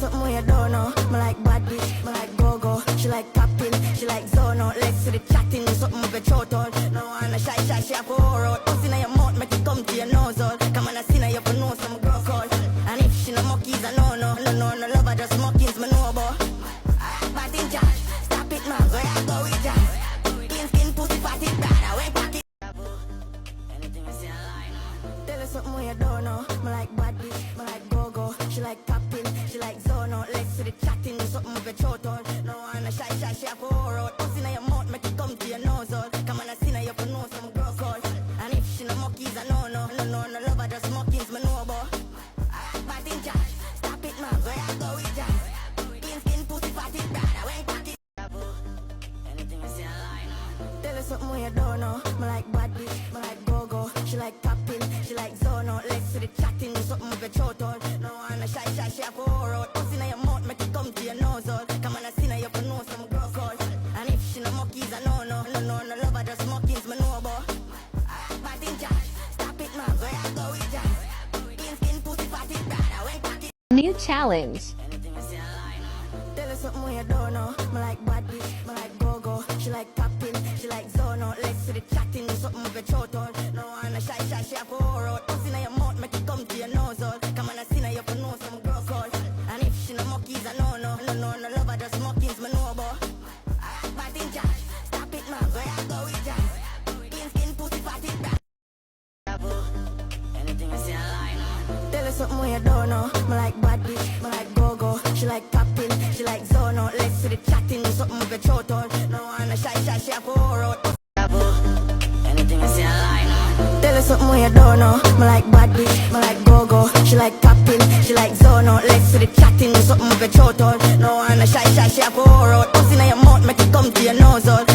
something where you don't know. Me like bad bitch, me like go-go. She like tapping, she like zone out. Legs to the chatting, do something with your throat out. No one a shy, she have to pour out. Pussy in your mouth, make it come to your nose out. Come on, I see now you for know some girl call. And if she no monkeys, I know no. No love, I just mockings, me know about. But in charge, stop it man, where I go with jazz. Skin pussy fatty, bad, I wait back it. Anything I say I lie. Tell her something where you don't know. Me like bad bitch, me like go-go. She like tapping, she like zone out. Legs to the chatting, do something with your throat out. No one a shy, she have to pour out. Pussy in your mouth, make it come to your nose out. Come on, I see now you for know some girl call. And if she no monkeys, I know no love, I just mockings, me know about. But in charge, stop it man, where I go with jazz. Skin pussy fatty, bad, I wait back it. Anything I say I lie. Tell her something where you don't know. Me like bad bitch, me like go-go. She like tapping, she like zone out. Legs to the chatting, do something with your throat out. No one a shy, she have to pour out. Pussy in your mouth, make it come to your nose out. Come on, I see now you for know some girl call. And if she no monkeys, I know no love, I just mockings, me know about. But in charge, stop it man, where I go with jazz. Skin pussy fatty, bad, I wait back it. New challenge. Anything I say I lie. Tell her something where you don't know. Me like bad bitch, me like go-go. She like tapping, she like zone out. Legs to the chatting, do something with your throat out. No one a shy, she have to pour out. Pussy in your mouth, make it come to your nose out. Come on, I see now you for know some girl call. And if she no monkeys, I know no love, I just mockings, me know about. But in charge, stop it man, where I go with jazz. Skin pussy fatty, bad. Anything I say I lie. Tell her something where you don't know. Me like bad bitch, me like go-go. She like tapping, she like zone out. Legs to the chatting, do something with your throat out. No one a shy, she have to pour out. Anything I say I lie. Tell her something where you don't know. Me like bad bitch, me like go-go. She like tapping, she like zone out. Legs to the chatting, do something with your throat out. No one a shy, she have to pour out. Pussy in your mouth, make it come to your nose out.